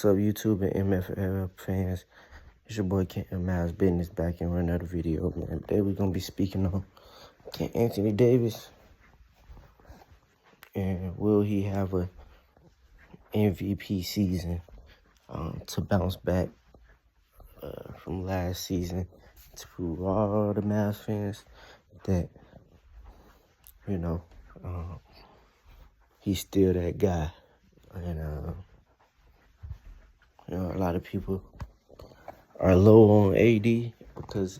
What's up, YouTube and MFL fans? It's your boy Kent Miles Business back in with another video, man. Today we're gonna be speaking on Anthony Davis and will he have a MVP season to bounce back from last season to prove all the Mavs fans that he's still that guy. And a lot of people are low on AD because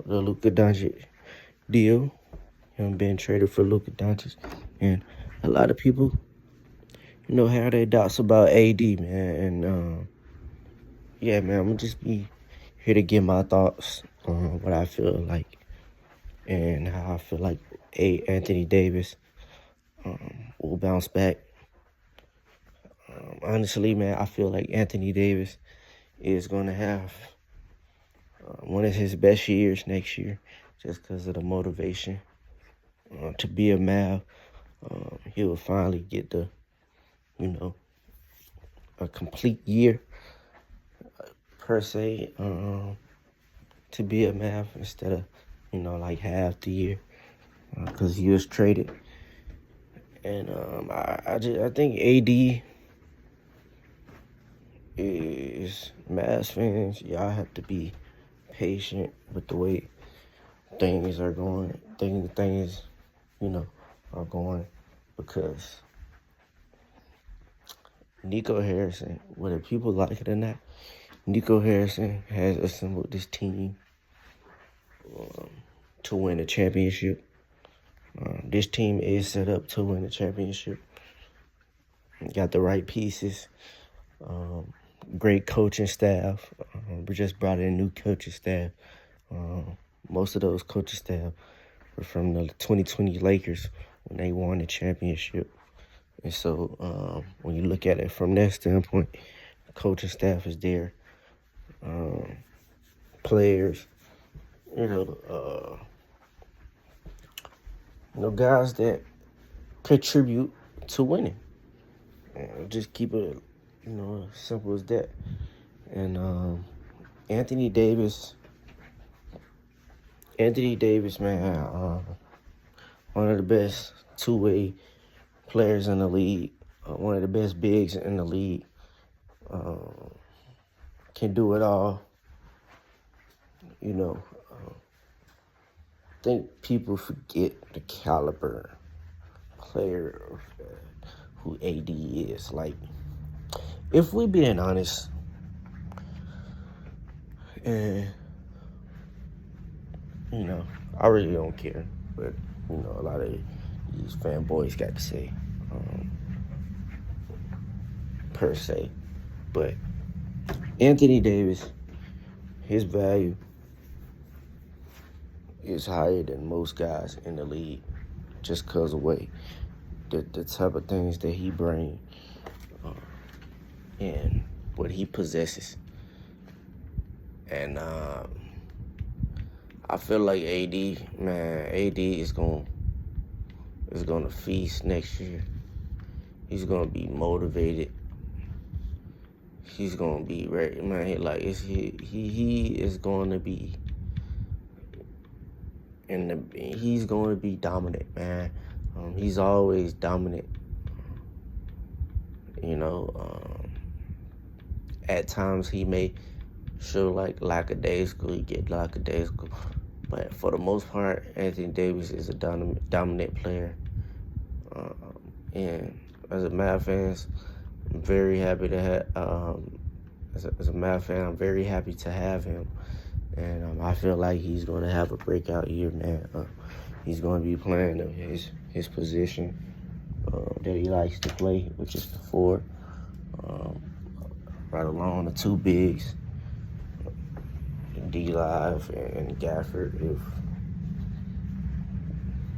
the Luka Doncic deal, him being traded for Luka Doncic, and a lot of people, have their doubts about AD, man. And yeah, man, I'm gonna just be here to give my thoughts on what I feel like and how I feel like Anthony Davis will bounce back. Honestly, man, I feel like Anthony Davis is gonna have one of his best years next year, just because of the motivation to be a Mav. He will finally get the, a complete year per se to be a Mav instead of, like half the year because he was traded. And I think AD is Mavs fans. Y'all have to be patient with the way things are going. Things are going because Nico Harrison, whether people like it or not, Nico Harrison has assembled this team to win a championship. This team is set up to win a championship. Got the right pieces. Great coaching staff. We just brought in new coaching staff. Most of those coaching staff were from the 2020 Lakers when they won the championship. And so when you look at it from that standpoint, the coaching staff is there. Players, guys that contribute to winning. And just keep it, simple as that. And Anthony Davis, man, one of the best two-way players in the league, one of the best bigs in the league, can do it all. I think people forget the caliber player who AD is. Like, if we being honest, and I really don't care, but a lot of these fanboys got to say, per se. But Anthony Davis, his value is higher than most guys in the league just because of the type of things that he brings and what he possesses. And I feel like AD is gonna feast next year. He's gonna be motivated. He's gonna be ready, man. He is going to be he's going to be dominant, man. He's always dominant. At times he may show like lackadaisical. He get lackadaisical, but for the most part, Anthony Davis is a dominant player. And as a Mavs fan, I'm very happy to have. As a Mavs fan, I'm very happy to have him. And I feel like he's going to have a breakout year, man. He's going to be playing his position that he likes to play, which is the 4, right along the 2 bigs, D-Live and Gafford. If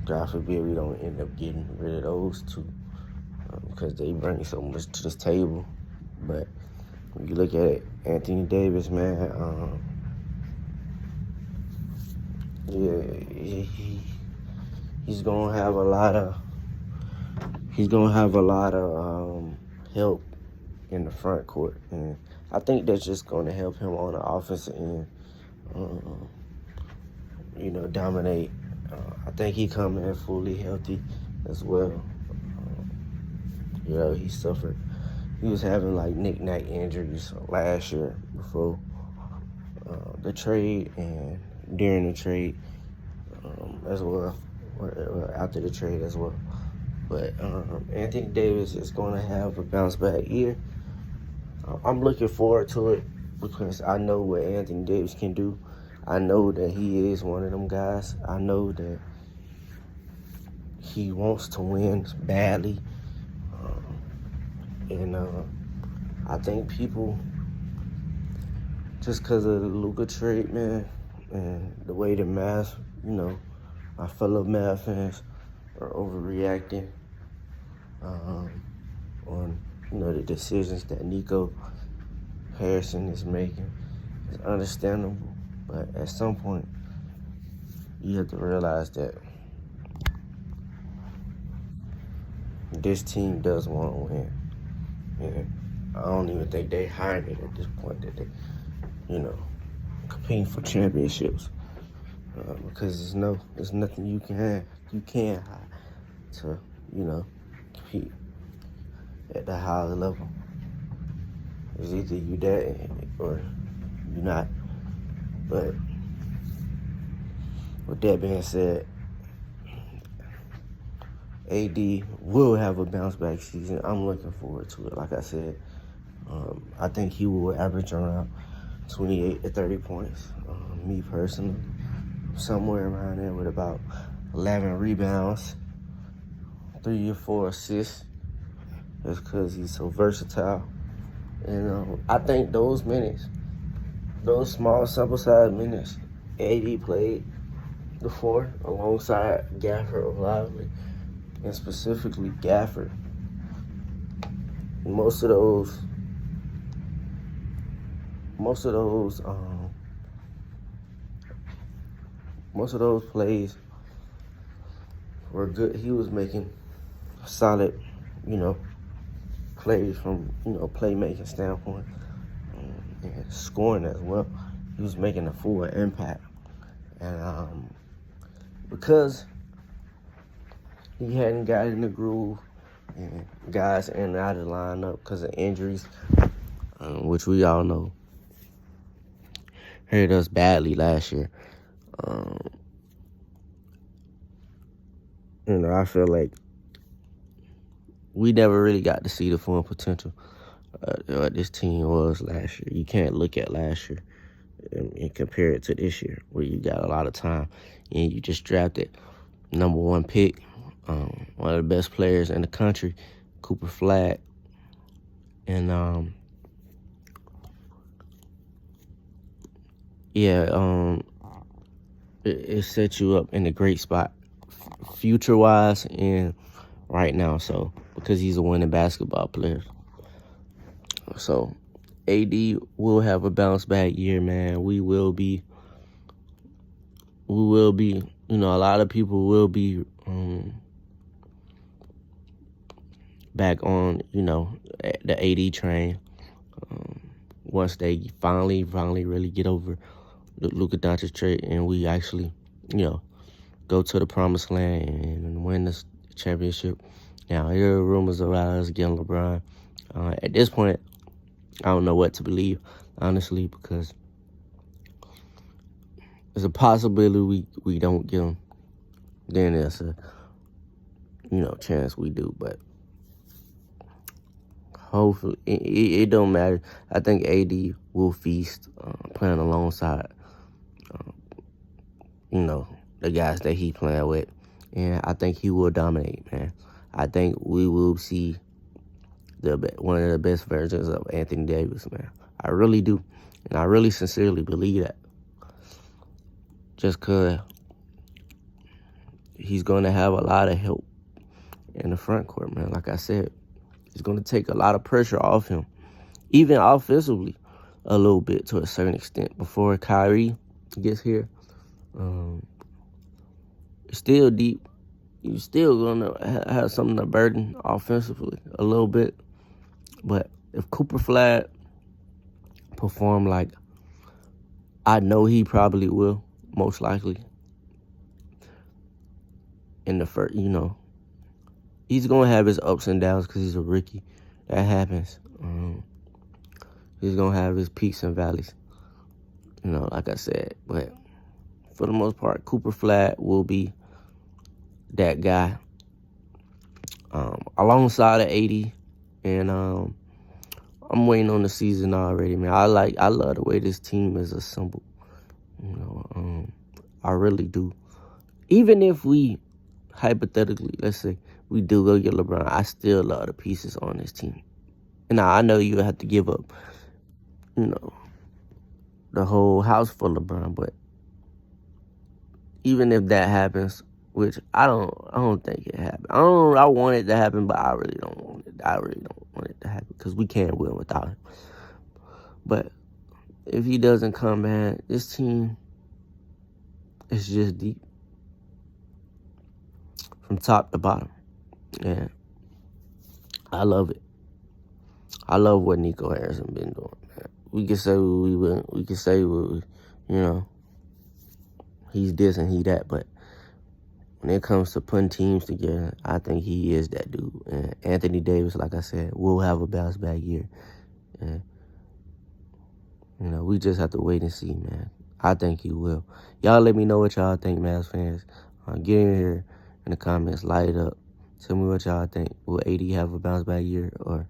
God forbid we don't end up getting rid of those 2 because they bring so much to this table. But when you look at it, Anthony Davis, man, he's gonna have a lot of help in the front court, and I think that's just going to help him on the offensive end. Dominate. I think he come in fully healthy as well. He suffered. He was having like knick-knack injuries last year before the trade and during the trade as well, or after the trade as well. But Anthony Davis is going to have a bounce back year. I'm looking forward to it because I know what Anthony Davis can do. I know that he is one of them guys. I know that he wants to win badly. And I think people, just because of the Luka trade, man, and the way the Mavs, my fellow Mavs fans are overreacting on, the decisions that Nico Harrison is making. It's understandable, but at some point, you have to realize that this team does want to win. And I don't even think they hired it at this point that they, competing for championships. Because there's nothing you can hire to, compete at the higher level. It's either you that or you're not. But with that being said, AD will have a bounce back season. I'm looking forward to it. Like I said, I think he will average around 28 to 30 points. Me personally, somewhere around there with about 11 rebounds, 3 or 4 assists. That's because he's so versatile. And I think those minutes, those small sample size minutes, AD played before alongside Gafford Lively, and specifically Gafford. Most of those plays were good. He was making solid, plays from, playmaking standpoint and scoring as well. He was making a full impact. And because he hadn't got in the groove and guys in and out of the lineup because of injuries, which we all know hurt us badly last year. I feel like we never really got to see the full potential what this team was last year. You can't look at last year and compare it to this year, where you got a lot of time and you just drafted number 1 pick, one of the best players in the country, Cooper Flag, and it set you up in a great spot, future-wise and right now. So because he's a winning basketball player, so AD will have a bounce back year, man. We will be. A lot of people will be back on, the AD train once they finally really get over the Luka Doncic trade and we actually, go to the promised land and win this championship. Now, here are rumors about us getting LeBron. At this point, I don't know what to believe, honestly, because there's a possibility we don't get him. Then there's a, chance we do. But hopefully, it don't matter. I think AD will feast, playing alongside, the guys that he playing with. And I think he will dominate, man. I think we will see one of the best versions of Anthony Davis, man. I really do. And I really sincerely believe that. Just because he's going to have a lot of help in the front court, man. Like I said, it's going to take a lot of pressure off him, even offensively, a little bit to a certain extent. Before Kyrie gets here, it's still deep. You're still going to have something to burden offensively a little bit. But if Cooper Flag perform like I know he probably will, most likely, in the first, he's going to have his ups and downs because he's a rookie. That happens. He's going to have his peaks and valleys, like I said. But for the most part, Cooper Flag will be that guy alongside of 80. And I'm waiting on the season already, man. I love the way this team is assembled. I really do. Even if we, hypothetically, let's say, we do go get LeBron, I still love the pieces on this team. And I know you have to give up, the whole house for LeBron, but even if that happens, which I don't think it happened. I want it to happen, but I really don't want it. I really don't want it to happen because we can't win without him. But if he doesn't come, man, this team is just deep from top to bottom. Yeah, I love it. I love what Nico Harrison been doing, man. We can say we can say he's this and he that, but when it comes to putting teams together, I think he is that dude. And Anthony Davis, like I said, will have a bounce back year. And we just have to wait and see, man. I think he will. Y'all let me know what y'all think, Mavs fans. Get in here in the comments, light it up. Tell me what y'all think. Will AD have a bounce back year, or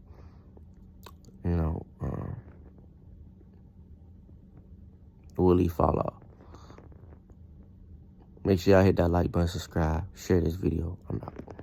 will he fall off? Make sure y'all hit that like button, subscribe, share this video. I'm out.